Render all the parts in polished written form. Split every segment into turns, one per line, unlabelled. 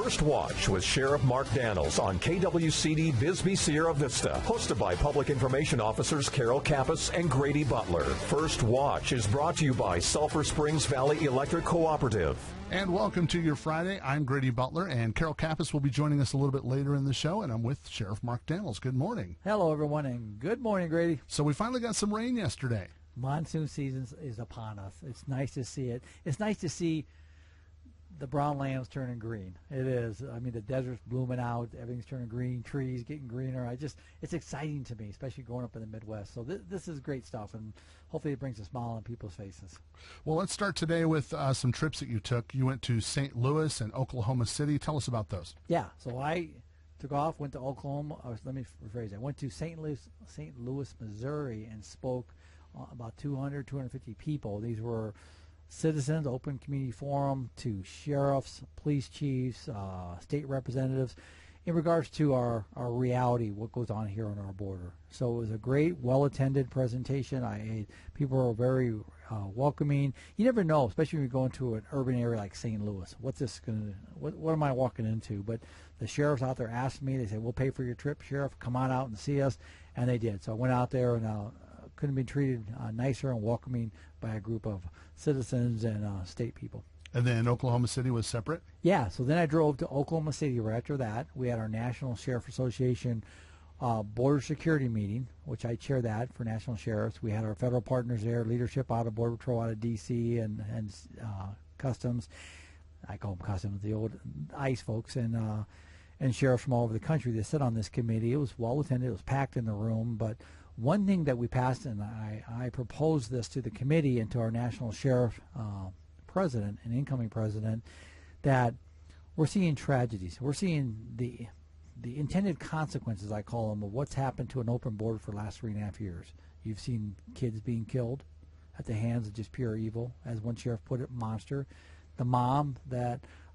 First Watch with Sheriff Mark Daniels on KWCD Bisbee Sierra Vista, hosted by Public Information Officers Carol Kappas and Grady Butler. First Watch is brought to you by Sulphur Springs Valley Electric Cooperative.
And welcome to your Friday. I'm Grady Butler, and Carol Kappas will be joining us a little bit later in the show, and I'm with Sheriff Mark Daniels. Good morning.
Hello, everyone, and good morning, Grady.
So we finally got some rain yesterday.
Monsoon season is upon us. It's nice to see it. It's nice to see the brown lands turning green. It is. I mean, the desert's blooming out. Everything's turning green. Trees getting greener. It's exciting to me, especially growing up in the Midwest. So this is great stuff, and hopefully it brings a smile on people's faces.
Well, let's start today with some trips that you took. You went to St. Louis and Oklahoma City. Tell us about those.
Yeah. So I took off, went to Oklahoma. Let me rephrase that. I went to St. Louis, Missouri, and spoke about 250 people. These were citizens, open community forum to sheriffs, police chiefs, state representatives in regards to our reality, what goes on here on our border. So it was a great, well-attended presentation. People were very welcoming. You never know, especially when you go into an urban area like St. Louis, what am I walking into? But the sheriffs out there asked me, they said, we'll pay for your trip, Sheriff, come on out and see us, and they did. So I went out there and couldn't be treated nicer and welcoming by a group of citizens and state people.
And then Oklahoma City was separate?
Yeah, so then I drove to Oklahoma City right after that. We had our National Sheriff Association Border Security meeting, which I chair that for national sheriffs. We had our federal partners there, leadership out of Border Patrol out of D.C. and Customs. I call them Customs, the old ICE folks, and sheriffs from all over the country that sit on this committee. It was well attended. It was packed in the room, but one thing that we passed, and I proposed this to the committee and to our national sheriff president and incoming president, that we're seeing tragedies. We're seeing the intended consequences, I call them, of what's happened to an open border for the last 3.5 years. You've seen kids being killed at the hands of just pure evil, as one sheriff put it, monster. The mom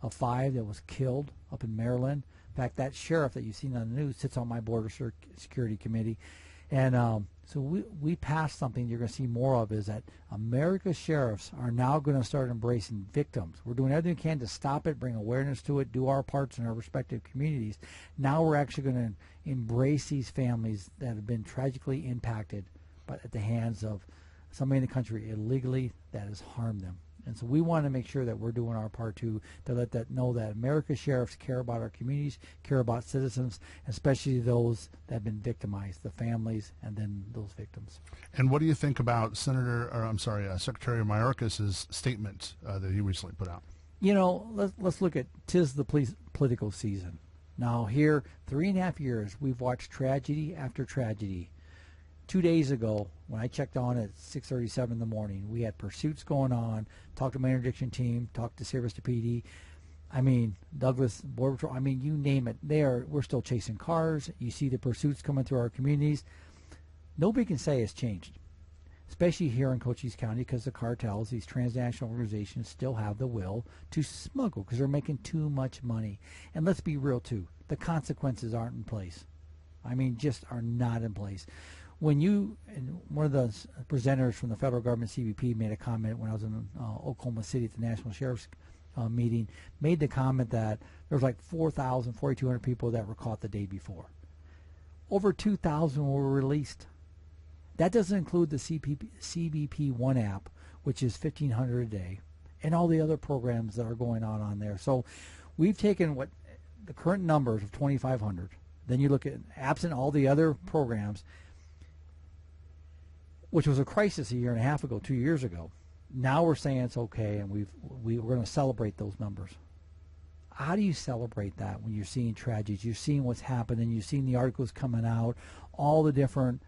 of 5 that was killed up in Maryland. In fact, that sheriff that you've seen on the news sits on my border security committee. And so we passed something you're going to see more of, is that America's sheriffs are now going to start embracing victims. We're doing everything we can to stop it, bring awareness to it, do our parts in our respective communities. Now we're actually going to embrace these families that have been tragically impacted at the hands of somebody in the country illegally that has harmed them. And so we want to make sure that we're doing our part to let that know that America's sheriffs care about our communities, care about citizens, especially those that have been victimized, the families, and then those victims.
And what do you think about Secretary Mayorkas' statement that he recently put out?
You know, let's look at 'tis the political season. Now here, 3.5 years, we've watched tragedy after tragedy. 2 days ago, when I checked on at 6:37 in the morning, we had pursuits going on. Talked to my interdiction team, talked to Sierra Vista PD. I mean, Douglas Border Patrol. I mean, you name it. We're still chasing cars. You see the pursuits coming through our communities. Nobody can say it's changed, especially here in Cochise County, because the cartels, these transnational organizations, still have the will to smuggle because they're making too much money. And let's be real too, the consequences aren't in place. I mean, just are not in place. When one of the presenters from the federal government, CBP, made a comment when I was in Oklahoma City at the National Sheriff's meeting, made the comment that there was like 4,200 people that were caught the day before. Over 2,000 were released. That doesn't include the CBP One app, which is 1,500 a day, and all the other programs that are going on there. So we've taken what the current numbers of 2,500. Then you look at, absent all the other programs, which was a crisis a year and a half ago, 2 years ago. Now we're saying it's okay, and we're going to celebrate those numbers. How do you celebrate that when you're seeing tragedies? You're seeing what's happening. You're seeing the articles coming out, all the different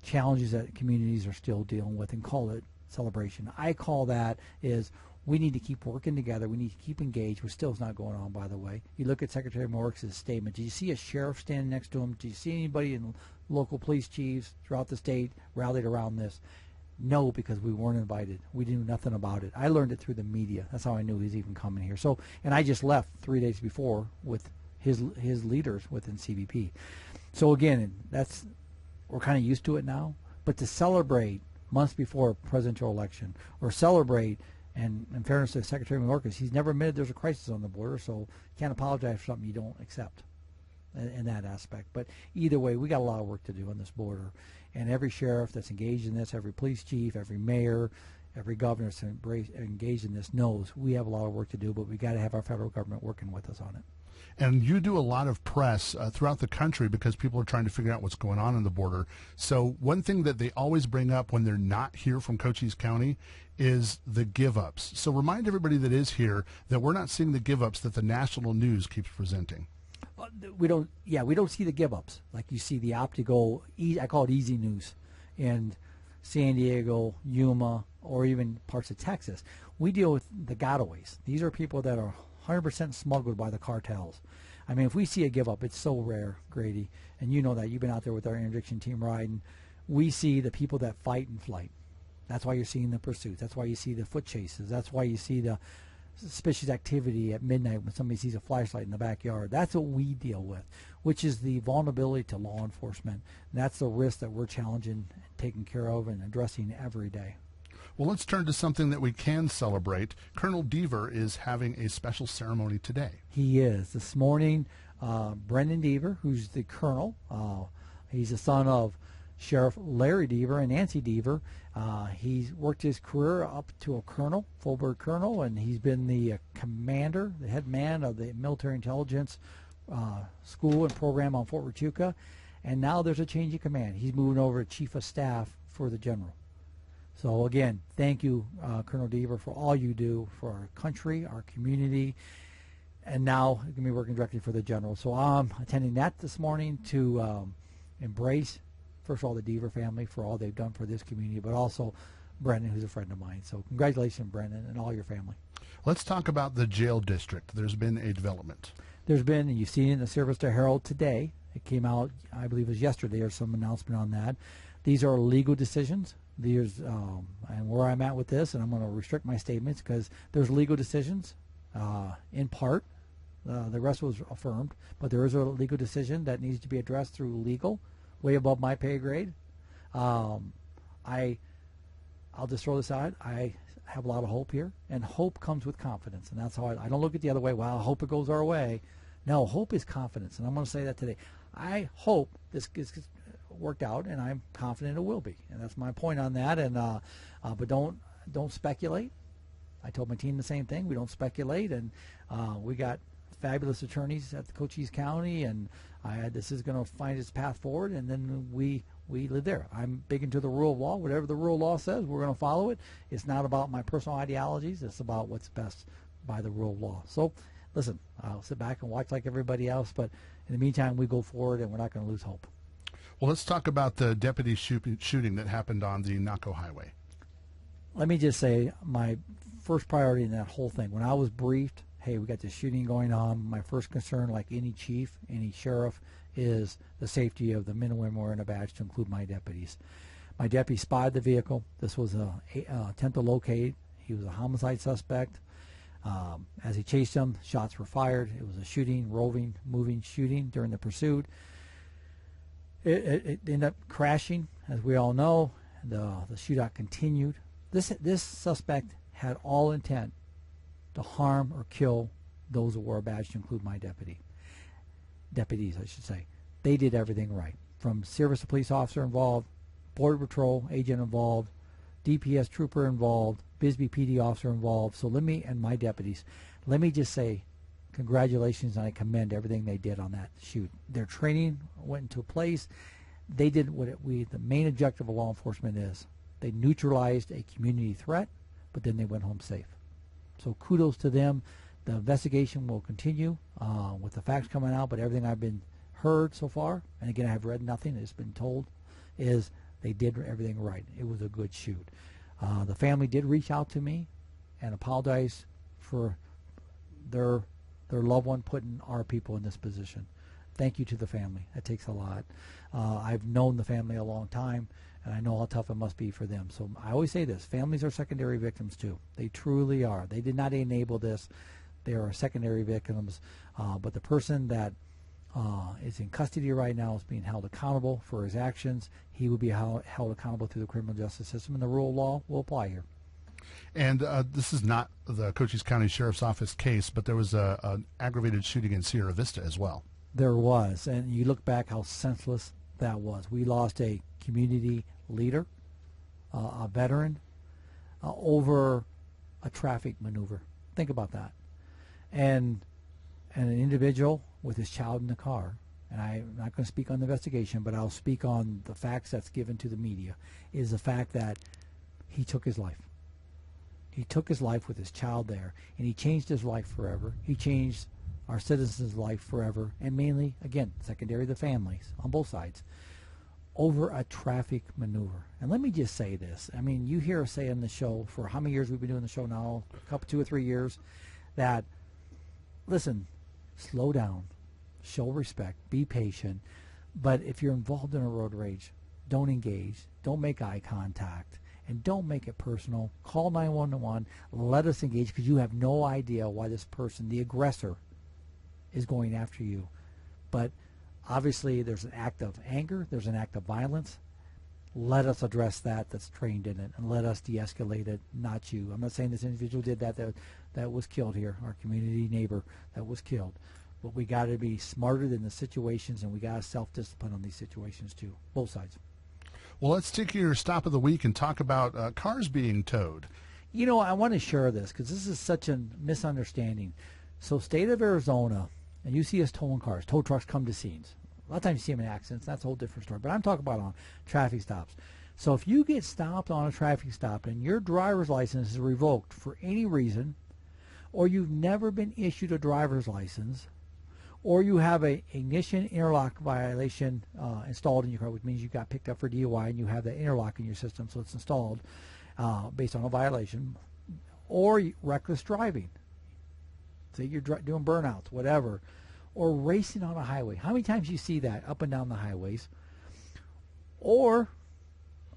challenges that communities are still dealing with, and call it celebration. I call that is we need to keep working together. We need to keep engaged, which still is not going on, by the way. You look at Secretary Mayorkas' statement. Did you see a sheriff standing next to him? Did you see anybody in local police chiefs throughout the state rallied around this? No, because we weren't invited. We knew nothing about it. I learned it through the media. That's how I knew he was even coming here. So, and I just left 3 days before with his leaders within CBP. So again, we're kind of used to it now. But to celebrate months before a presidential election, or celebrate And in fairness to Secretary Mayorkas, he's never admitted there's a crisis on the border, so you can't apologize for something you don't accept in that aspect. But either way, we got a lot of work to do on this border. And every sheriff that's engaged in this, every police chief, every mayor, every governor that's engaged in this knows we have a lot of work to do, but we got to have our federal government working with us on it.
And you do a lot of press throughout the country because people are trying to figure out what's going on the border. So one thing that they always bring up when they're not here from Cochise County is the give-ups. So remind everybody that is here that we're not seeing the give-ups that the national news keeps presenting.
We don't see the give-ups like you see the Optigo. I call it easy news in San Diego, Yuma, or even parts of Texas. We deal with the gotaways. These are people that are 100% smuggled by the cartels. I mean, if we see a give-up, it's so rare, Grady, and you know that. You've been out there with our interdiction team riding. We see the people that fight in flight. That's why you're seeing the pursuits. That's why you see the foot chases. That's why you see the suspicious activity at midnight when somebody sees a flashlight in the backyard. That's what we deal with, which is the vulnerability to law enforcement. And that's the risk that we're challenging, taking care of, and addressing every day.
Well, let's turn to something that we can celebrate. Colonel Deaver is having a special ceremony today.
He is. This morning, Brendan Deaver, who's the colonel, he's the son of Sheriff Larry Deaver and Nancy Deaver. He's worked his career up to a colonel, full-bird colonel, and he's been the commander, the head man of the military intelligence school and program on Fort Huachuca. And now there's a change in command. He's moving over to chief of staff for the general. So again, thank you, Colonel Deaver, for all you do for our country, our community, and now you're going to be working directly for the general. So I'm attending that this morning to embrace, first of all, the Deaver family for all they've done for this community, but also Brendan, who's a friend of mine. So congratulations, Brendan, and all your family.
Let's talk about the jail district. There's been a development.
There's been, and you've seen it in the Sierra Vista Herald today. It came out, I believe it was yesterday, or some announcement on that. These are legal decisions. There's, and where I'm at with this, and I'm going to restrict my statements because there's legal decisions in part. The rest was affirmed, but there is a legal decision that needs to be addressed through legal, way above my pay grade. I'll just throw this out. I have a lot of hope here, and hope comes with confidence, and that's how I don't look at the other way. Well, I hope it goes our way. No, hope is confidence, and I'm going to say that today. I hope this gets worked out, and I'm confident it will be, and that's my point on that. And but don't speculate. I told my team the same thing. We don't speculate, and we got fabulous attorneys at the Cochise County, and this is going to find its path forward, and then we live there. I'm big into the rule of law. Whatever the rule of law says, we're going to follow it. It's not about my personal ideologies. It's about what's best by the rule of law. So listen, I'll sit back and watch like everybody else, but in the meantime, we go forward, and we're not going to lose hope.
Well, let's talk about the deputy shooting that happened on the Naco Highway.
Let me just say my first priority in that whole thing, when I was briefed, hey, we got this shooting going on, my first concern, like any chief, any sheriff, is the safety of the men and women wearing a badge, to include my deputies. My deputy spotted the vehicle. This was an attempt to locate. He was a homicide suspect. As he chased him, shots were fired. It was a shooting, roving, moving shooting during the pursuit. It ended up crashing, as we all know. The shootout continued. This suspect had all intent to harm or kill those who wore a badge, to include my deputies, I should say. They did everything right. From Sierra Vista police officer involved, Border Patrol agent involved, DPS trooper involved, Bisbee PD officer involved. So and my deputies, let me just say, congratulations, and I commend everything they did on that shoot. Their training went into place. They did what the main objective of law enforcement is. They neutralized a community threat, but then they went home safe. So kudos to them. The investigation will continue with the facts coming out, but everything I've been heard so far, and again, I've read nothing, it's been told, is they did everything right. It was a good shoot. The family did reach out to me and apologize for their loved one putting our people in this position. Thank you to the family. That takes a lot. I've known the family a long time, and I know how tough it must be for them. So I always say this, families are secondary victims too. They truly are. They did not enable this. They are secondary victims. But the person that is in custody right now is being held accountable for his actions. He will be held accountable through the criminal justice system, and the rule of law will apply here.
And this is not the Cochise County Sheriff's Office case, but there was an aggravated shooting in Sierra Vista as well.
There was, and you look back how senseless that was. We lost a community leader, a veteran, over a traffic maneuver. Think about that. And an individual with his child in the car, and I'm not going to speak on the investigation, but I'll speak on the facts that's given to the media, is the fact that he took his life. He took his life with his child there, and he changed his life forever. He changed our citizens' life forever, and mainly, again, secondary, the families on both sides, over a traffic maneuver. And let me just say this. I mean, you hear us say on the show, for how many years we've been doing the show now, a couple, 2 or 3 years, that, listen, slow down, show respect, be patient, but if you're involved in a road rage, don't engage, don't make eye contact, and don't make it personal. Call 911, let us engage, because you have no idea why this person, the aggressor, is going after you. But obviously there's an act of anger, there's an act of violence. Let us address that that's trained in it, and let us de-escalate it, not you. I'm not saying this individual did that was killed here, our community neighbor that was killed. But we got to be smarter than the situations, and we got to self-discipline on these situations too, both sides.
Well, let's take your stop of the week and talk about cars being towed.
You know, I want to share this because this is such a misunderstanding. So state of Arizona, and you see us towing cars, tow trucks come to scenes. A lot of times you see them in accidents. That's a whole different story. But I'm talking about on traffic stops. So if you get stopped on a traffic stop and your driver's license is revoked for any reason, or you've never been issued a driver's license, or you have a ignition interlock violation installed in your car, which means you got picked up for DUI and you have that interlock in your system, so it's installed based on a violation, or reckless driving. Say you're doing burnouts, whatever, or racing on a highway. How many times you see that up and down the highways? Or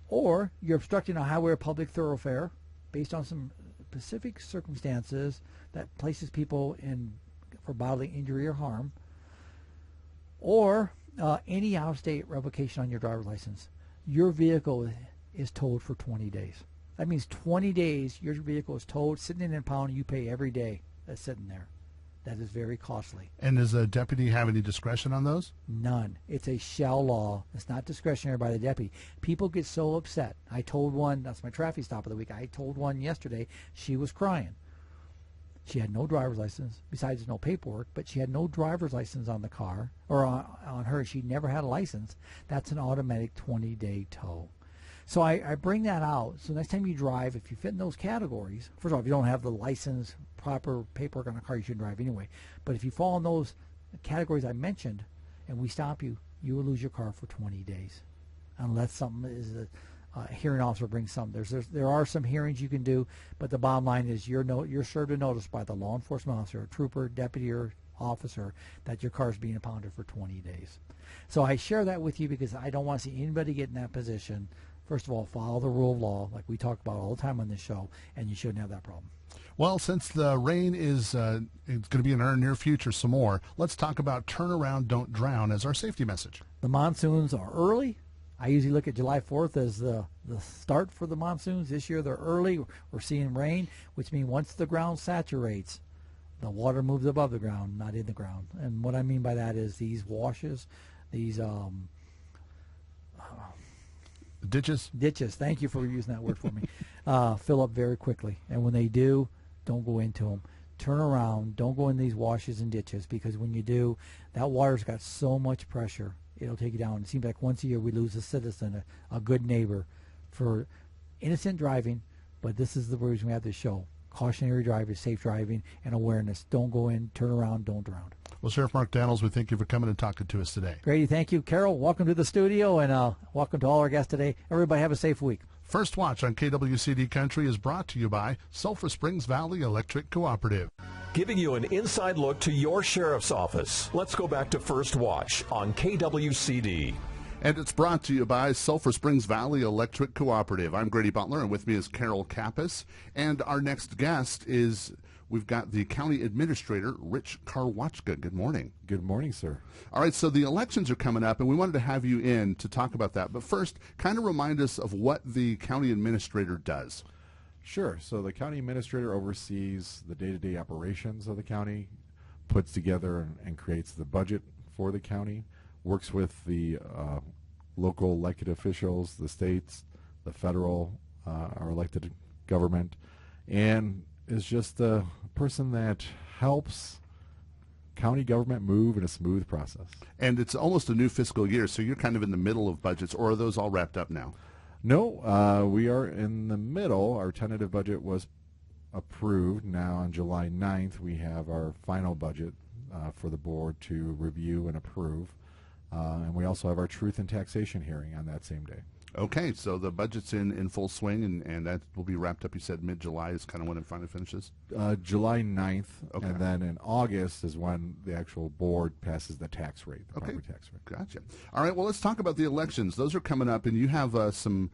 you're obstructing a highway or public thoroughfare based on some specific circumstances that places people in for bodily injury or harm, or any out-of-state revocation on your driver's license. Your vehicle is towed for 20 days. That means 20 days your vehicle is towed, sitting in an impound, and you pay every day that's sitting there. That is very costly.
And does the deputy have any discretion on those?
None. It's a shell law. It's not discretionary by the deputy. People get so upset. I told one, that's my traffic stop of the week, I told one yesterday, she was crying. She had no driver's license, besides no paperwork, but she had no driver's license on the car, or on her. She never had a license. That's an automatic 20-day tow. So I bring that out. So next time you drive, if you fit in those categories, first of all, if you don't have the license, proper paperwork on the car, you shouldn't drive anyway. But if you fall in those categories I mentioned, and we stop you, you will lose your car for 20 days, unless something is a hearing officer brings something. There are some hearings you can do, but the bottom line is you're served a notice by the law enforcement officer, trooper, deputy, or officer that your car is being impounded for 20 days. So I share that with you because I don't want to see anybody get in that position. First of all, follow the rule of law like we talk about all the time on this show, and you shouldn't have that problem.
Well, since the rain is it's going to be in our near future some more, let's talk about turn around, don't drown as our safety message.
The monsoons are early. I usually look at July 4th as the start for the monsoons. This year they're early. We're seeing rain, which means once the ground saturates, the water moves above the ground, not in the ground. And what I mean by that is these washes, these
ditches,
thank you for using that word for me, fill up very quickly. And when they do, don't go into them. Turn around. Don't go in these washes and ditches, because when you do, that water's got so much pressure, it'll take you down. It seems like once a year we lose a citizen, a good neighbor, for innocent driving, but this is the reason we have this show. Cautionary driving, safe driving, and awareness. Don't go in, turn around, don't drown.
Well, Sheriff Mark Daniels, we thank you for coming and talking to us today.
Grady, thank you. Carol, welcome to the studio, and welcome to all our guests today. Everybody have a safe week.
First Watch on KWCD Country is brought to you by Sulphur Springs Valley Electric Cooperative.
Giving you an inside look to your sheriff's office. Let's go back to First Watch on KWCD.
And it's brought to you by Sulphur Springs Valley Electric Cooperative. I'm Grady Butler, and with me is Carol Kappas. And our next guest is, we've got the County Administrator, Rich Karwachka. Good morning.
Good morning, sir.
All right, so the elections are coming up, and we wanted to have you in to talk about that. But first, kind of remind us of what the County Administrator does.
Sure. So the county administrator oversees the day-to-day operations of the county, puts together and creates the budget for the county, works with the local elected officials, the states, the federal, our elected government, and is just a person that helps county government move in a smooth process.
And it's almost a new fiscal year, so you're kind of in the middle of budgets, or are those all wrapped up now?
No, we are in the middle. Our tentative budget was approved. Now on July 9th, we have our final budget for the board to review and approve. And we also have our truth and taxation hearing on that same day.
Okay, so the budget's in full swing, and that will be wrapped up, you said mid-July is kind of when it finally finishes?
July 9th,
Okay.
and then in August is when the actual board passes the tax rate, the
Okay.
proper tax rate.
Gotcha. All right, well, let's talk about the elections. Those are coming up, and you have some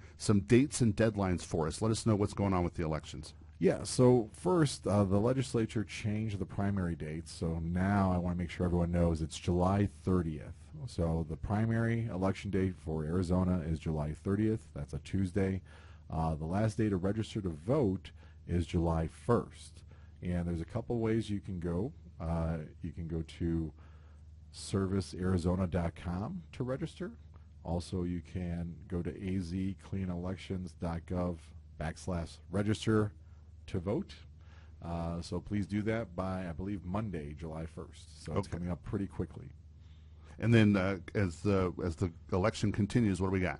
dates and deadlines for us. Let us know what's going on with the elections.
Yeah, so first, the legislature changed the primary dates, so now I want to make sure everyone knows it's July 30th. So the primary election date for Arizona is July 30th. That's a Tuesday. The last day to register to vote is July 1st. And there's a couple ways you can go. You can go to servicearizona.com to register. Also, you can go to azcleanelections.gov/register to vote. So please do that by, I believe, Monday, July 1st. So it's
Okay.
coming up pretty quickly.
And then as the election continues, what do we got?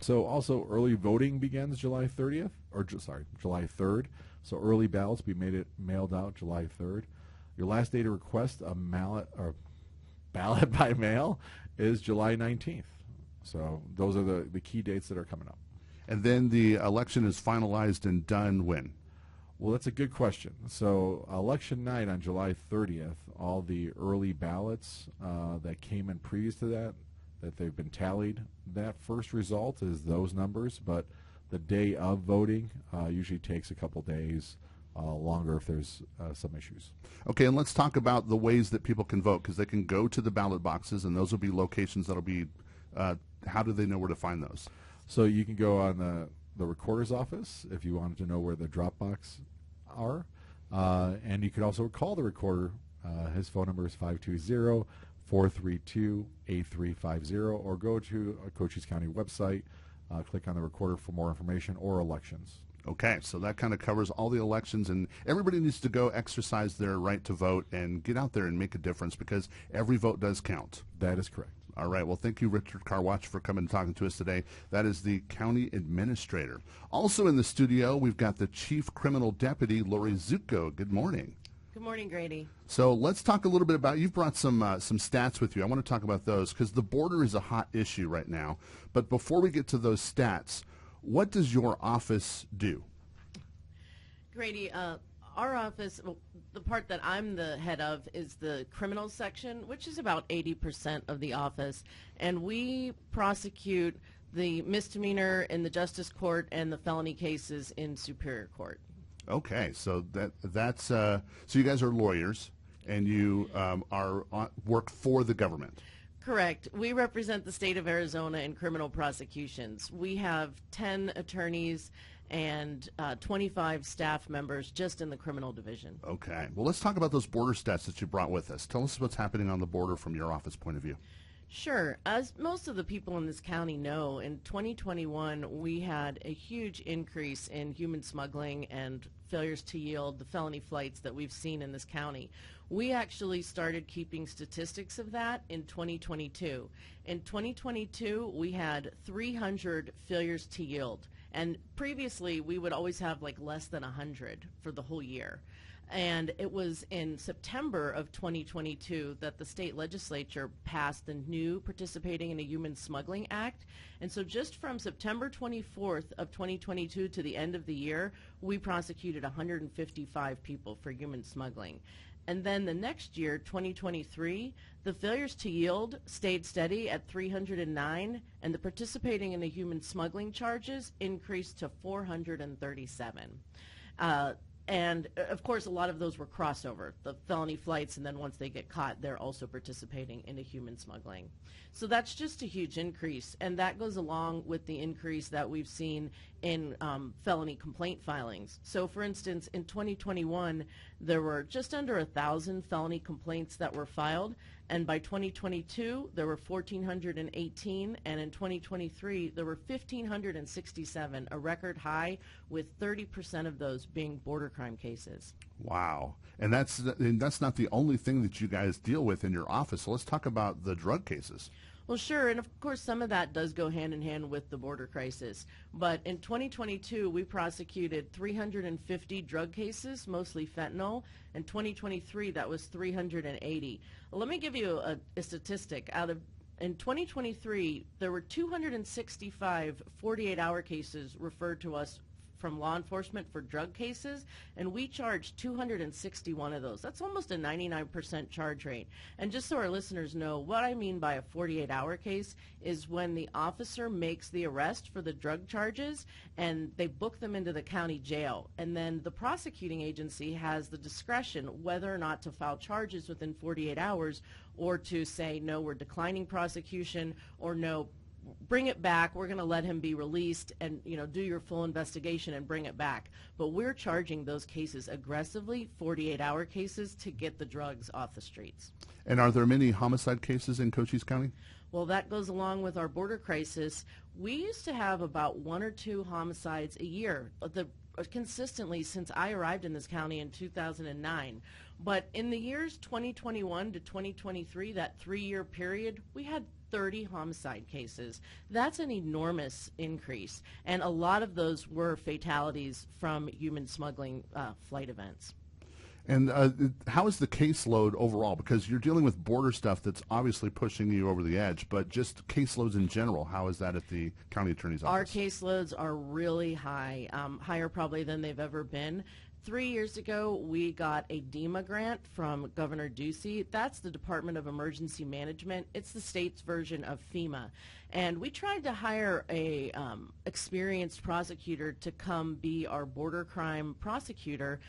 So also early voting begins July 30th, or July 3rd. So early ballots be mailed out July 3rd. Your last day to request a ballot by mail is July 19th. So those are the key dates that are coming up.
And then the election is finalized and done when?
Well, that's a good question. So election night on July 30th, all the early ballots that came in previous to that they've been tallied, that first result is those numbers, but the day of voting usually takes a couple days longer if there's some issues.
Okay, and let's talk about the ways that people can vote, because they can go to the ballot boxes, and those will be locations that'll be, how do they know where to find those?
So you can go on the recorder's office if you wanted to know where the drop box are, and you could also call the recorder. His phone number is 520-432-8350, or go to a Cochise County website, click on the recorder for more information, or elections.
Okay, so that kind of covers all the elections, and everybody needs to go exercise their right to vote and get out there and make a difference, because every vote does count.
That is correct.
All right. Well, thank you, Richard Karwatch, for coming and talking to us today. That is the county administrator. Also in the studio, we've got the chief criminal deputy, Lori Zucco. Good morning.
Good morning, Grady.
So let's talk a little bit about, you've brought some stats with you. I want to talk about those because the border is a hot issue right now. But before we get to those stats, what does your office do?
Grady, our office, well, the part that I'm the head of is the criminal section, which is about 80% of the office. And we prosecute the misdemeanor in the justice court and the felony cases in Superior Court.
Okay, so that's so you guys are lawyers, and you work for the government.
Correct. We represent the state of Arizona in criminal prosecutions. We have 10 attorneys and 25 staff members just in the criminal division.
Okay. Well, let's talk about those border stats that you brought with us. Tell us what's happening on the border from your office point of view.
Sure. As most of the people in this county know, in 2021 we had a huge increase in human smuggling and failures to yield, the felony flights that we've seen in this county. We actually started keeping statistics of that in 2022. In 2022 we had 300 failures to yield, and previously we would always have like less than 100 for the whole year. And it was in September of 2022 that the state legislature passed the new Participating in a Human Smuggling Act. And so just from September 24th of 2022 to the end of the year, we prosecuted 155 people for human smuggling. And then the next year, 2023, the failures to yield stayed steady at 309, and the participating in a human smuggling charges increased to 437. And of course, a lot of those were crossover, the felony flights, and then once they get caught, they're also participating in a human smuggling. So that's just a huge increase, and that goes along with the increase that we've seen in felony complaint filings. So for instance, in 2021, there were just under 1,000 felony complaints that were filed, and by 2022, there were 1,418, and in 2023, there were 1,567, a record high, with 30% of those being border crime cases.
Wow. And that's not the only thing that you guys deal with in your office. So let's talk about the drug cases.
Well, sure, and of course some of that does go hand in hand with the border crisis. But in 2022, we prosecuted 350 drug cases, mostly fentanyl. In 2023, that was 380. Let me give you a statistic. In 2023, there were 265 48-hour cases referred to us from law enforcement for drug cases, and we charged 261 of those. That's almost a 99% charge rate. And just so our listeners know, what I mean by a 48-hour case is when the officer makes the arrest for the drug charges and they book them into the county jail, and then the prosecuting agency has the discretion whether or not to file charges within 48 hours or to say, no, we're declining prosecution, or no, bring it back, we're going to let him be released, and do your full investigation and bring it back. But we're charging those cases aggressively, 48-hour cases, to get the drugs off the streets.
And are there many homicide cases in Cochise County?
Well, that goes along with our border crisis. We used to have about 1 or 2 homicides a year, consistently since I arrived in this county in 2009. But in the years 2021 to 2023, that 3-year period, we had 30 homicide cases. That's an enormous increase, and a lot of those were fatalities from human smuggling flight events.
And how is the caseload overall? Because you're dealing with border stuff that's obviously pushing you over the edge, but just caseloads in general, how is that at the county attorney's office?
Our caseloads are really high, higher probably than they've ever been. 3 years ago, we got a DEMA grant from Governor Ducey. That's the Department of Emergency Management. It's the state's version of FEMA. And we tried to hire a experienced prosecutor to come be our border crime prosecutor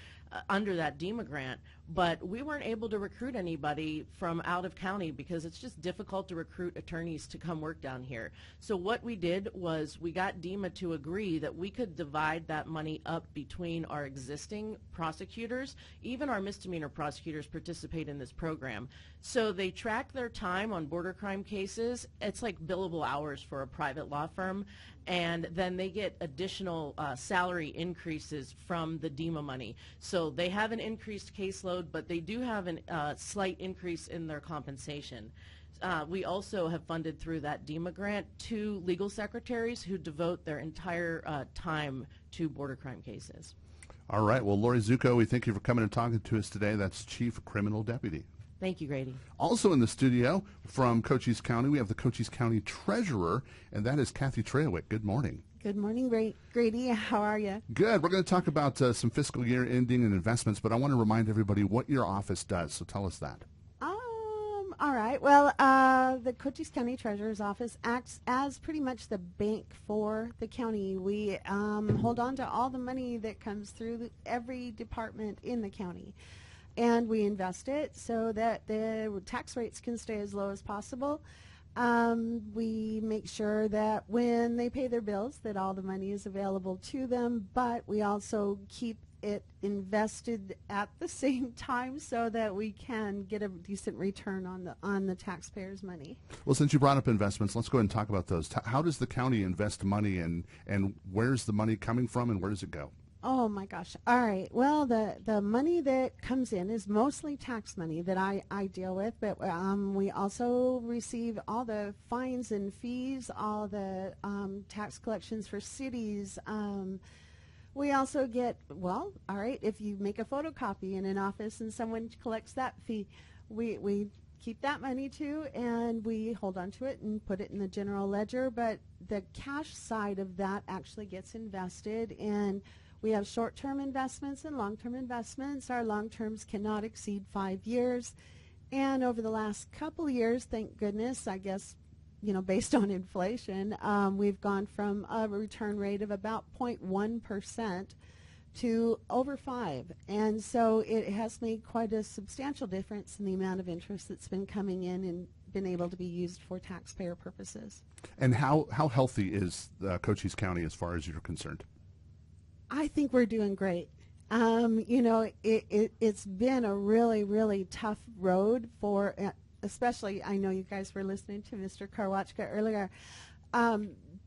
under that DEMA grant, but we weren't able to recruit anybody from out of county because it's just difficult to recruit attorneys to come work down here. So what we did was we got DEMA to agree that we could divide that money up between our existing prosecutors. Even our misdemeanor prosecutors participate in this program. So they track their time on border crime cases. It's like billable hours for a private law firm, and then they get additional salary increases from the DEMA money. So they have an increased caseload, but they do have a slight increase in their compensation. We also have funded through that DEMA grant 2 legal secretaries who devote their entire time to border crime cases.
All right. Well, Lori Zucco, we thank you for coming and talking to us today. That's Chief Criminal Deputy.
Thank you, Grady.
Also in the studio from Cochise County, we have the Cochise County Treasurer, and that is Kathy Trawick. Good morning.
Good morning, Grady. How are you?
Good. We're going to talk about some fiscal year ending and investments, but I want to remind everybody what your office does, so tell us that.
All right. Well, the Cochise County Treasurer's Office acts as pretty much the bank for the county. We hold on to all the money that comes through every department in the county, and we invest it so that the tax rates can stay as low as possible. We make sure that when they pay their bills that all the money is available to them, but we also keep it invested at the same time so that we can get a decent return on the taxpayers' money.
Well, since you brought up investments, let's go ahead and talk about those. How does the county invest money, and where's the money coming from, and where does it go?
Oh my gosh. All right. Well, the money that comes in is mostly tax money that I deal with, but we also receive all the fines and fees, all the tax collections for cities. We also get, well, all right, if you make a photocopy in an office and someone collects that fee, we keep that money too, and we hold on to it and put it in the general ledger, but the cash side of that actually gets invested in. We have short-term investments and long-term investments. Our long-terms cannot exceed 5 years. And over the last couple of years, thank goodness, I guess, based on inflation, we've gone from a return rate of about 0.1% to over 5. And so it has made quite a substantial difference in the amount of interest that's been coming in and been able to be used for taxpayer purposes.
And how healthy is Cochise County as far as you're concerned?
I think we're doing great. You know, it's been a really, really tough road for, especially, I know you guys were listening to Mr. Karwachka earlier,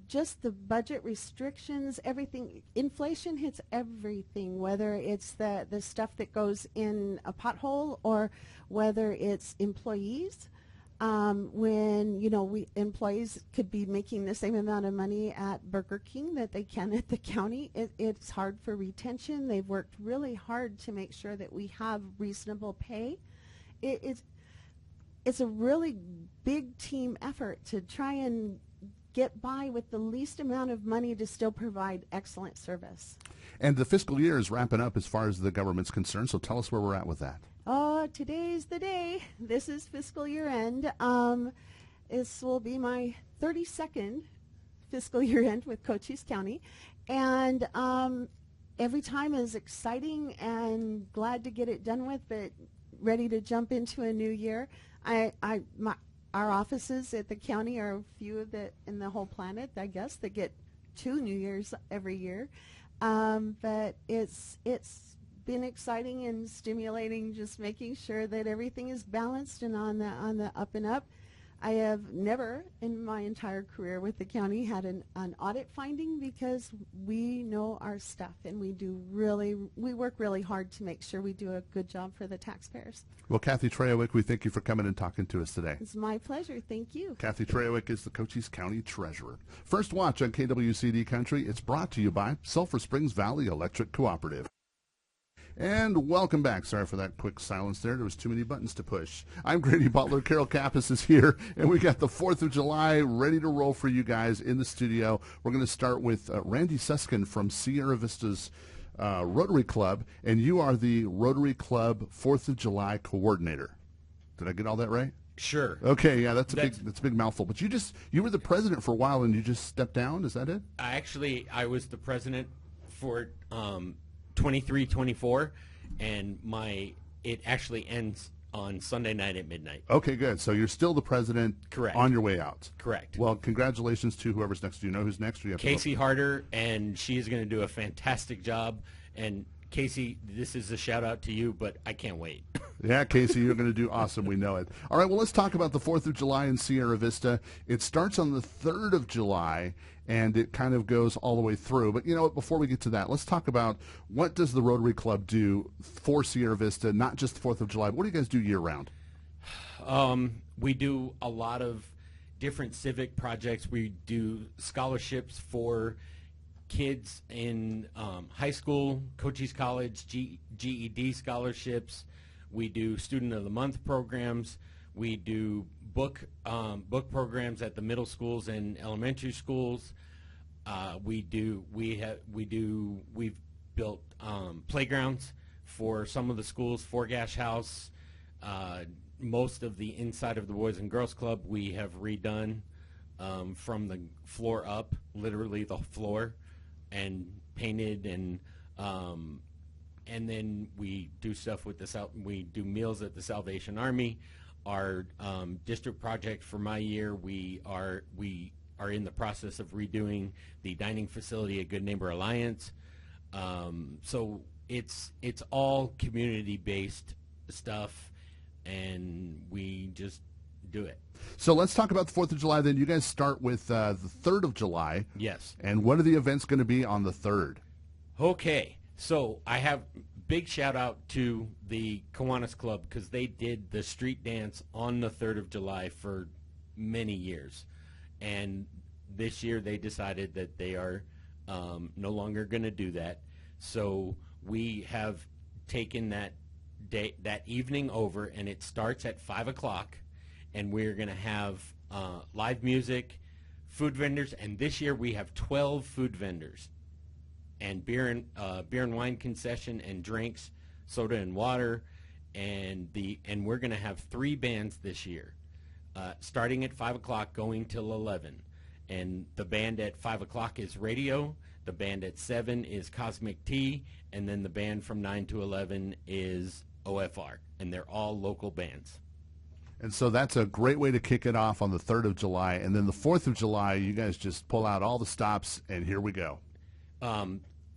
just the budget restrictions, everything. Inflation hits everything, whether it's the stuff that goes in a pothole or whether it's employees. When, you know, employees could be making the same amount of money at Burger King that they can at the county. It's hard for retention. They've worked really hard to make sure that we have reasonable pay. It's a really big team effort to try and get by with the least amount of money to still provide excellent service.
And the fiscal year is wrapping up as far as the government's concerned, so tell us where we're at with that.
Oh, today's the day. This is fiscal year end. This will be my 32nd fiscal year end with Cochise County. And every time is exciting and glad to get it done with, but ready to jump into a new year. Our offices at the county are a few of in the whole planet, I guess, that get 2 New Years every year. But it's been exciting and stimulating, just making sure that everything is balanced and on the up and up. I have never in my entire career with the county had an audit finding because we know our stuff and we work really hard to make sure we do a good job for the taxpayers.
Well, Kathy Trejowick, we thank you for coming and talking to us today.
It's my pleasure. Thank you.
Kathy Trejowick is the Cochise County Treasurer. First Watch on KWCD Country. It's brought to you by Sulphur Springs Valley Electric Cooperative. And welcome back. Sorry for that quick silence there. There was too many buttons to push. I'm Grady Butler. Carol Kappas is here, and we got the 4th of July ready to roll for you guys in the studio. We're going to start with Randy Suskin from Sierra Vista's Rotary Club, and you are the Rotary Club 4th of July coordinator. Did I get all that right?
Sure.
Okay, yeah, that's a big mouthful. But you were the president for a while, and you just stepped down. Is that it?
I was the president for 23-24, and it actually ends on Sunday night at midnight.
Okay, good. So you're still the president.
Correct.
On your way out.
Correct.
Well, congratulations to whoever's next. Do you know who's next? Or you have
Casey Harder, and she's going to do a fantastic job. And Casey, this is a shout out to you, but I can't wait.
Yeah, Casey, you're going to do awesome. We know it. All right, well, let's talk about the 4th of July in Sierra Vista. It starts on the 3rd of July, and it kind of goes all the way through. But, you know what, before we get to that, let's talk about what does the Rotary Club do for Sierra Vista, not just the 4th of July. But what do you guys do year-round?
We do a lot of different civic projects. We do scholarships for kids in high school, Cochise College, GED scholarships. We do Student of the Month programs. We do book programs at the middle schools and elementary schools. We've built playgrounds for some of the schools. Forgash House, most of the inside of the Boys and Girls Club we have redone from the floor up, literally the floor, and painted, and then we do stuff with we do meals at the Salvation Army. Our district project for my year, we are in the process of redoing the dining facility at Good Neighbor Alliance. So it's all community-based stuff, and we just do it.
So let's talk about the 4th of July then. You guys start with the 3rd of July.
Yes.
And what are the events going to be on the 3rd?
Okay. So I have big shout out to the Kiwanis Club because they did the street dance on the 3rd of July for many years. And this year they decided that they are no longer going to do that. So we have taken that evening over, and it starts at 5 o'clock. And we're going to have live music, food vendors, and this year we have 12 food vendors, and beer and wine concession and drinks, soda and water, and we're going to have 3 bands this year, starting at 5 o'clock, going till 11, And the band at 5 o'clock is Radio. The band at 7 is Cosmic Tea. And then the band from 9 to 11 is OFR. And they're all local bands.
And so that's a great way to kick it off on the 3rd of July. And then the 4th of July, you guys just pull out all the stops, and here we go.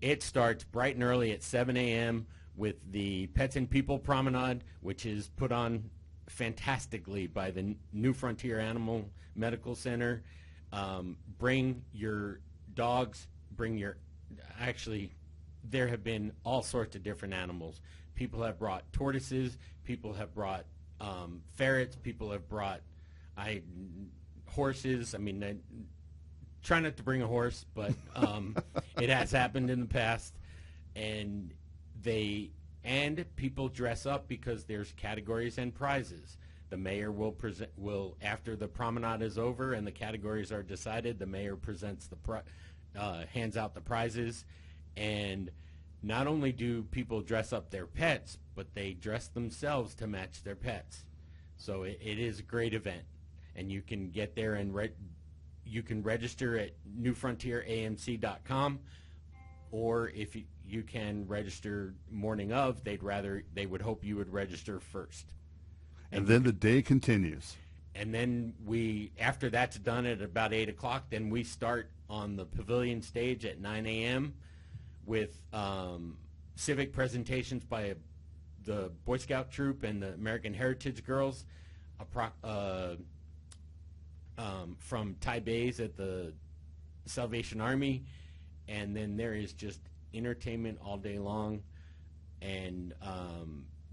It starts bright and early at 7 a.m. with the Pets and People Promenade, which is put on fantastically by the New Frontier Animal Medical Center. Bring your dogs, actually, there have been all sorts of different animals. People have brought tortoises, people have brought ferrets, people have brought horses. I mean, try not to bring a horse, but it has happened in the past. And people dress up because there's categories and prizes. The mayor will after the promenade is over and the categories are decided, the mayor presents hands out the prizes. And not only do people dress up their pets, but they dress themselves to match their pets. So it is a great event, and you can get there and you can register at newfrontieramc.com, or if you can register morning of, they would hope you would register first.
And then the day continues.
And then after that's done at about 8 o'clock, then we start on the pavilion stage at 9 a.m. with civic presentations by the Boy Scout troop and the American Heritage Girls from Ty Bays at the Salvation Army. And then there is just entertainment all day long. And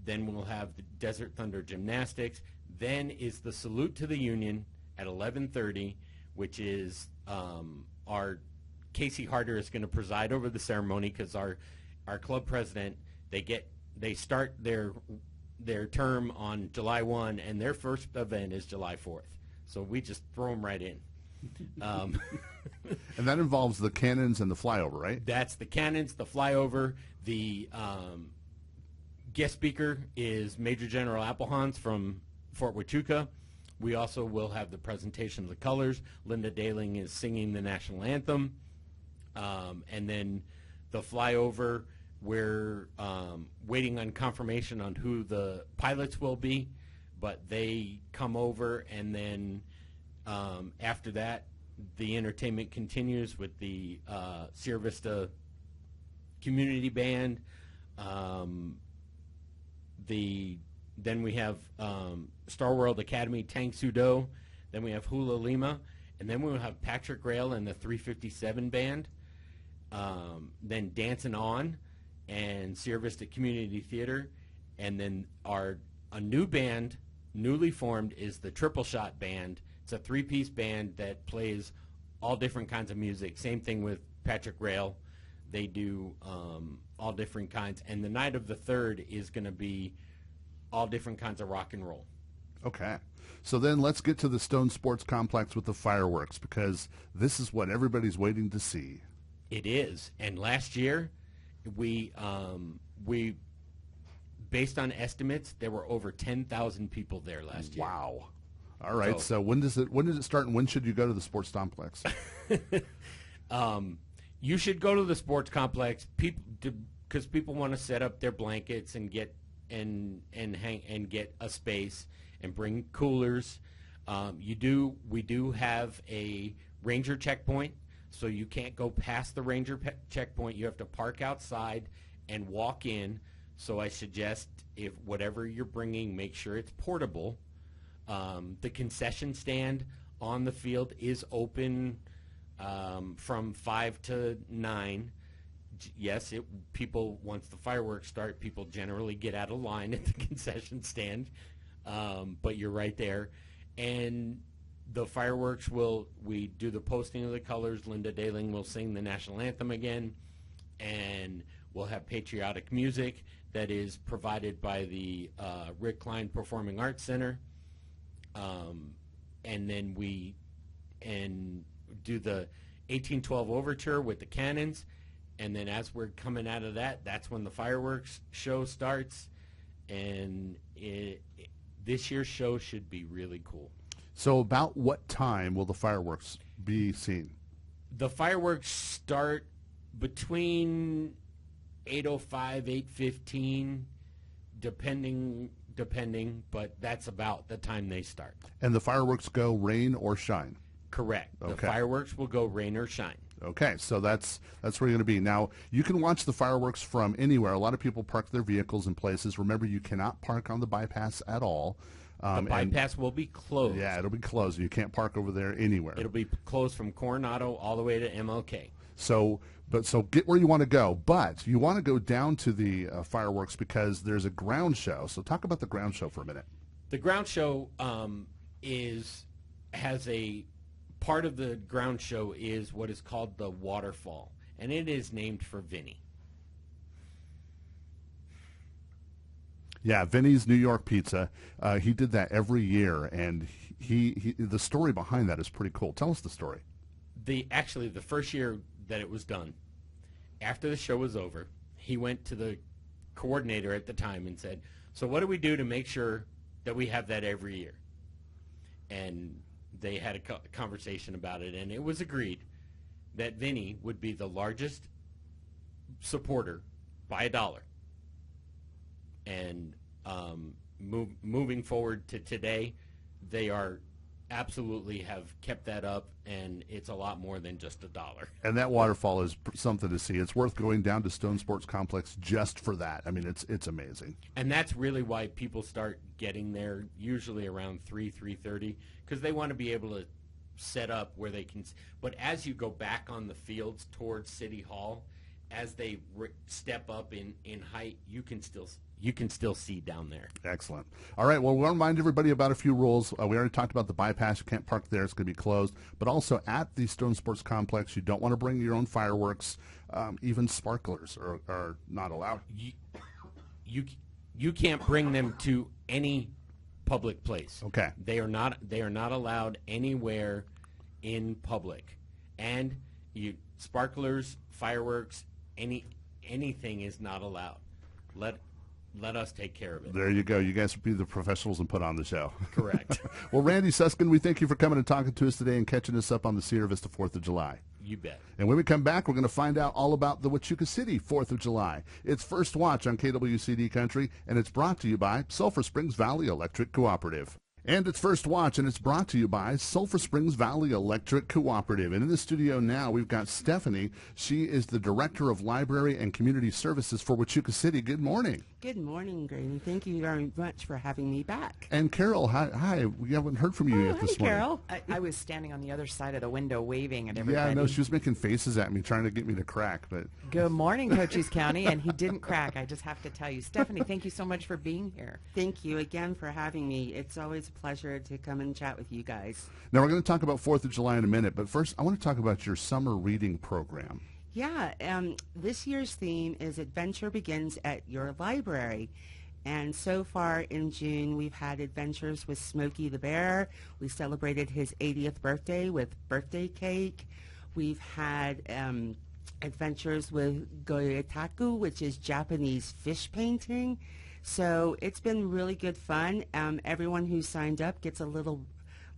then we'll have the Desert Thunder Gymnastics. Then is the Salute to the Union at 11:30, which is our Casey Harder is going to preside over the ceremony because our club president, they start their term on July 1, and their first event is July 4th. So we just throw them right in.
And that involves the cannons and the flyover, right?
That's the cannons, the flyover. The guest speaker is Major General Applehans from Fort Huachuca. We also will have the presentation of the colors. Linda Daling is singing the national anthem. And then the flyover, we're waiting on confirmation on who the pilots will be, but they come over, and then after that, the entertainment continues with the Sierra Vista Community Band. Then we have Star World Academy Tang Sudo. Then we have Hula Lima. And then we'll have Patrick Rail and the 357 Band. Then Dancing On and Sierra Vista Community Theater. And then a new band, newly formed, is the Triple Shot Band. It's a three-piece band that plays all different kinds of music. Same thing with Patrick Rail. They do all different kinds. And the night of the 3rd is going to be all different kinds of rock and roll.
Okay. So then let's get to the Stone Sports Complex with the fireworks, because this is what everybody's waiting to see.
It is. And last year, we based on estimates, there were over 10,000 people there last year.
Wow. All right. So when does it start, and when should you go to the sports complex?
You should go to the sports complex because people want to set up their blankets and get get a space and bring coolers. We do have a ranger checkpoint, so you can't go past the ranger checkpoint. You have to park outside and walk in. So I suggest, if whatever you're bringing, make sure it's portable. The concession stand on the field is open from 5 to 9. Yes, people, once the fireworks start, people generally get out of line at the concession stand, but you're right there. And the fireworks we do the posting of the colors. Linda Daling will sing the national anthem again, and we'll have patriotic music that is provided by the Rick Klein Performing Arts Center. And then we do the 1812 Overture with the cannons. And then as we're coming out of that, that's when the fireworks show starts. And this year's show should be really cool.
So about what time will the fireworks be seen?
The fireworks start between 8:05, 8:15, depending, but that's about the time they start.
And the fireworks go rain or shine?
Correct. The
Okay.
fireworks will go rain or shine.
Okay, so that's where you're going to be. Now, you can watch the fireworks from anywhere. A lot of people park their vehicles in places. Remember, you cannot park on the bypass at all.
The
And-
bypass will be closed.
Yeah, it'll be closed. You can't park over there anywhere.
It'll be closed from Coronado all the way to MLK.
So get where you want to go. But you want to go down to the fireworks because there's a ground show. So talk about the ground show for a minute.
The ground show has a part of the ground show is what is called the waterfall, and it is named for Vinny.
Yeah, Vinny's New York Pizza. He did that every year, and he the story behind that is pretty cool. Tell us the story.
Actually, the first year that it was done, after the show was over, he went to the coordinator at the time and said, "So what do we do to make sure that we have that every year?" And they had a conversation about it, and it was agreed that Vinny would be the largest supporter by $1. And moving forward to today, they are absolutely have kept that up, and it's a lot more than just $1.
And that waterfall is something to see. It's worth going down to Stone Sports Complex just for that. I mean, it's amazing.
And that's really why people start getting there usually around 3:30, because they want to be able to set up where they can. But as you go back on the fields towards City Hall, as they step up in height, you can still see down there.
Excellent. All right, well, we'll remind everybody about a few rules. We already talked about the bypass. You can't park there. It's going to be closed. But also at the Stone Sports Complex, you don't want to bring your own fireworks. Even sparklers are not allowed.
You can't bring them to any public place.
Okay.
They are not allowed anywhere in public. And sparklers, fireworks, anything is not allowed. Let us take care of it.
There you go. You guys be the professionals and put on the show.
Correct.
Well, Randy Suskin, we thank you for coming and talking to us today and catching us up on the Sierra Vista 4th of July.
You bet.
And when we come back, we're going to find out all about the Huachuca City 4th of July. It's First Watch on KWCD Country, and it's brought to you by Sulphur Springs Valley Electric Cooperative. And it's First Watch, and it's brought to you by Sulphur Springs Valley Electric Cooperative. And in the studio now, we've got Stephanie. She is the Director of Library and Community Services for Huachuca City. Good morning.
Good morning, Grady. Thank you very much for having me back.
And Carol, hi. We haven't heard from you yet this morning.
Carol.
I was standing on the other side of the window waving at everybody.
Yeah, no, she was making faces at me, trying to get me to crack. But
Good morning, Cochise County, and he didn't crack. I just have to tell you. Stephanie, thank you so much for being here.
Thank you again for having me. It's always a pleasure to come and chat with you guys.
now we're going to talk about 4th of July in a minute. But first, I want to talk about your summer reading program.
Yeah, this year's theme is Adventure Begins at Your Library. And so far in June, we've had adventures with Smokey the Bear. We celebrated his 80th birthday with birthday cake. We've had adventures with Goyotaku, which is Japanese fish painting. So it's been really good fun. Everyone who signed up gets a little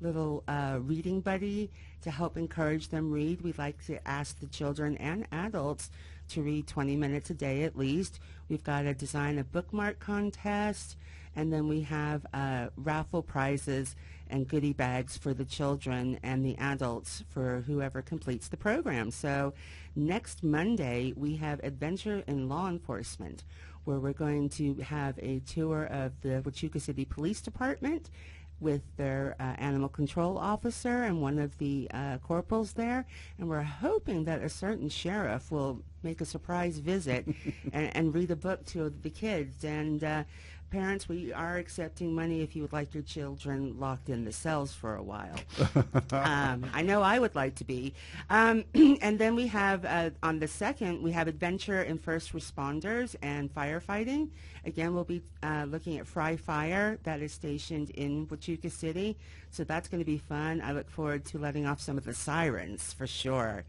reading buddy to help encourage them read. We'd like to ask the children and adults to read 20 minutes a day at least. We've got to design a bookmark contest, and then we have raffle prizes and goodie bags for the children and the adults for whoever completes the program. So next Monday, we have Adventure in Law Enforcement, where we're going to have a tour of the Huachuca City Police Department with their animal control officer and one of the corporals there. And we're hoping that a certain sheriff will make a surprise visit and read a book to the kids. And parents, we are accepting money if you would like your children locked in the cells for a while. I know I would like to be. And then we have, on the 2nd, we have Adventure in First Responders and Firefighting. Again, we'll be looking at Fry Fire that is stationed in Huachuca City. So that's going to be fun. I look forward to letting off some of the sirens for sure.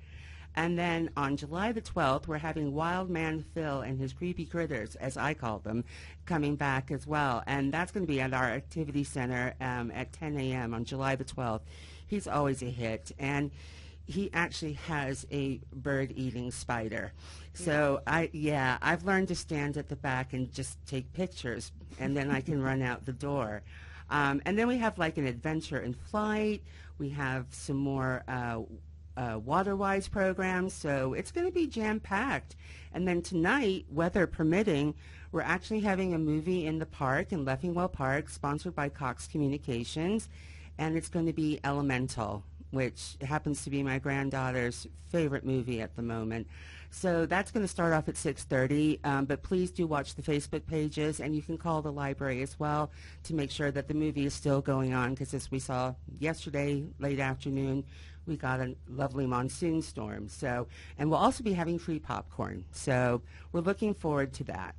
And then on July the 12th, we're having Wild Man Phil and his creepy critters, as I call them, coming back as well. And that's going to be at our activity center at 10 a.m. on July the 12th. He's always a hit. And he actually has a bird-eating spider. So I've learned to stand at the back and just take pictures, and then I can run out the door. And then we have like an adventure in flight. We have some more water-wise programs, so it's going to be jam-packed. And then tonight, weather permitting, we're actually having a movie in the park, in Leffingwell Park, sponsored by Cox Communications, and it's going to be Elemental, which happens to be my granddaughter's favorite movie at the moment. So that's going to start off at 6:30, but please do watch the Facebook pages, and you can call the library as well to make sure that the movie is still going on, because as we saw yesterday, late afternoon, we got a lovely monsoon storm. So, and we'll also be having free popcorn. So we're looking forward to that.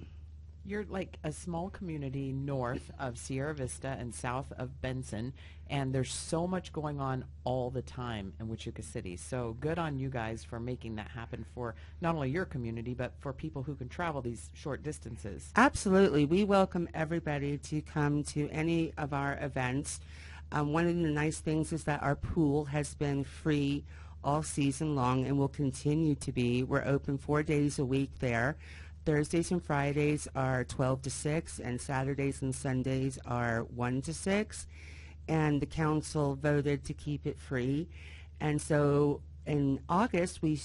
You're like a small community north of Sierra Vista and south of Benson, and there's so much going on all the time in Wichita City. So good on you guys for making that happen for not only your community, but for people who can travel these short distances.
Absolutely. We welcome everybody to come to any of our events. One of the nice things is that our pool has been free all season long and will continue to be. We're open 4 days a week there. Thursdays and Fridays are 12 to 6, and Saturdays and Sundays are 1 to 6. And the council voted to keep it free. And so in August, we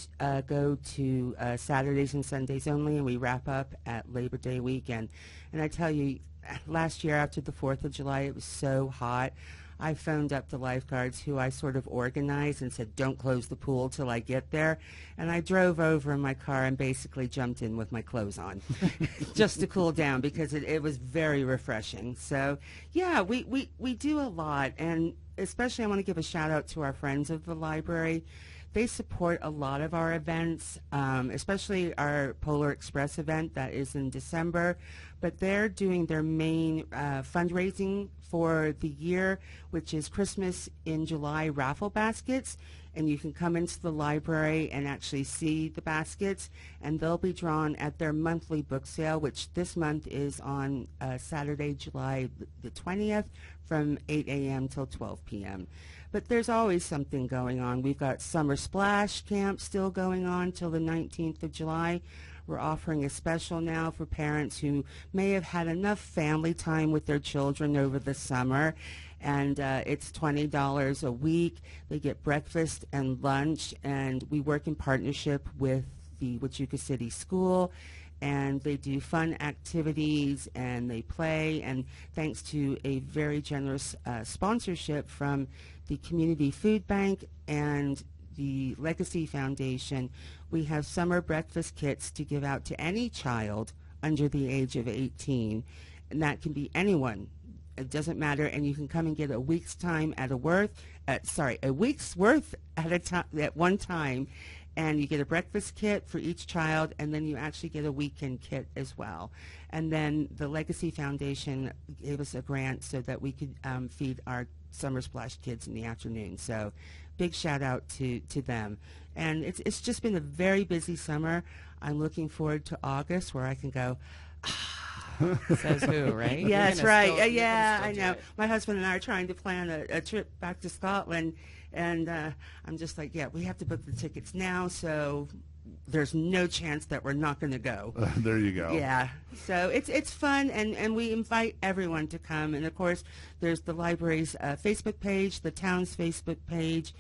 go to Saturdays and Sundays only, and we wrap up at Labor Day weekend. And I tell you, last year after the 4th of July, it was so hot. I phoned up the lifeguards who I sort of organized and said, don't close the pool till I get there. And I drove over in my car and basically jumped in with my clothes on just to cool down, because it was very refreshing. So, yeah, we do a lot. And especially I want to give a shout out to our friends of the library. They support a lot of our events, especially our Polar Express event that is in December. But they're doing their main fundraising for the year, which is Christmas in July raffle baskets. And you can come into the library and actually see the baskets. And they'll be drawn at their monthly book sale, which this month is on Saturday, July the 20th from 8 a.m. till 12 p.m. But there's always something going on. We've got Summer Splash Camp still going on till the 19th of July. We're offering a special now for parents who may have had enough family time with their children over the summer. And it's $20 a week. They get breakfast and lunch. And we work in partnership with the Wichita City School. And they do fun activities and they play. And thanks to a very generous sponsorship from the Community Food Bank and the Legacy Foundation, we have summer breakfast kits to give out to any child under the age of 18. And that can be anyone. It doesn't matter. And you can come and get a week's time at a week's worth at a time at one time. And you get a breakfast kit for each child, and then you actually get a weekend kit as well. And then the Legacy Foundation gave us a grant so that we could feed our Summer Splash kids in the afternoon. So big shout out to them. And it's just been a very busy summer. I'm looking forward to August where I can go,
Says who, right?
Yes, right. Yeah, I know. My husband and I are trying to plan a trip back to Scotland, and I'm just like, yeah, we have to book the tickets now, so there's no chance that we're not going to go.
There you go.
Yeah. So it's fun, and we invite everyone to come. And, of course, there's the library's Facebook page, the town's Facebook page.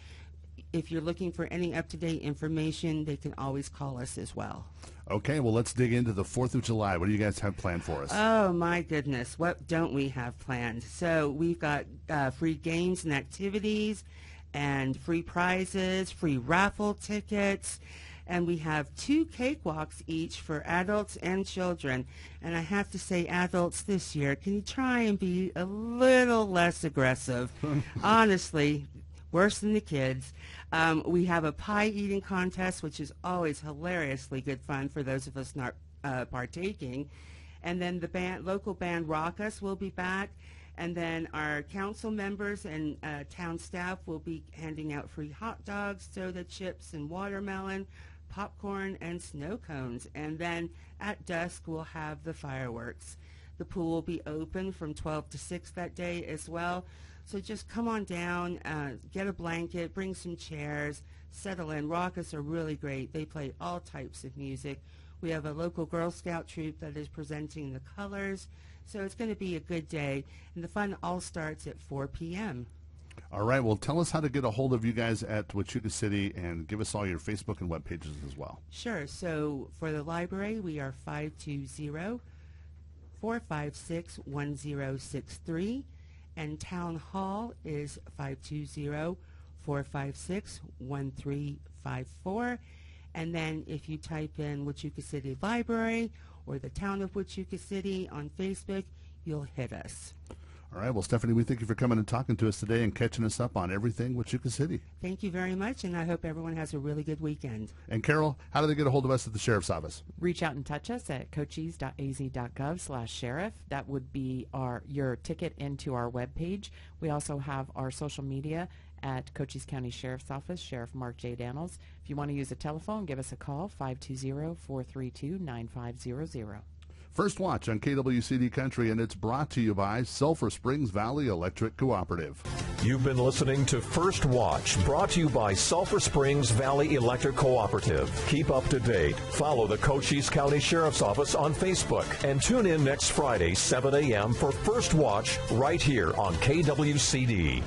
If you're looking for any up-to-date information, they can always call us as well.
Okay, well, let's dig into the 4th of July. What do you guys have planned for us?
Oh, my goodness. What don't we have planned? So we've got free games and activities and free prizes, free raffle tickets, and we have 2 cakewalks each for adults and children. And I have to say, adults this year, can you try and be a little less aggressive? Honestly, worse than the kids. We have a pie eating contest, which is always hilariously good fun for those of us not partaking. And then the local band Rock Us will be back. And then our council members and town staff will be handing out free hot dogs, soda, chips, and watermelon, popcorn, and snow cones. And then at dusk, we'll have the fireworks. The pool will be open from 12 to 6 that day as well. So just come on down, get a blanket, bring some chairs, settle in. Raucous are really great. They play all types of music. We have a local Girl Scout troop that is presenting the colors. So it's going to be a good day. And the fun all starts at 4 p.m.
All right, well, tell us how to get a hold of you guys at Huachuca City, and give us all your Facebook and web pages as well.
Sure. So for the library, we are 520-456-1063, and Town Hall is 520-456-1354. And then if you type in Huachuca City Library or the Town of Huachuca City on Facebook, you'll hit us.
All right, well, Stephanie, we thank you for coming and talking to us today and catching us up on everything Huachuca City.
Thank you very much, and I hope everyone has a really good weekend.
And Carol, how do they get a hold of us at the Sheriff's Office?
Reach out and touch us at cochise.az.gov/sheriff. That would be your ticket into our webpage. We also have our social media at Cochise County Sheriff's Office, Sheriff Mark J. Daniels. If you want to use a telephone, give us a call, 520-432-9500.
First Watch on KWCD Country, and it's brought to you by Sulphur Springs Valley Electric Cooperative.
You've been listening to First Watch, brought to you by Sulphur Springs Valley Electric Cooperative. Keep up to date. Follow the Cochise County Sheriff's Office on Facebook, and tune in next Friday, 7 a.m. for First Watch right here on KWCD.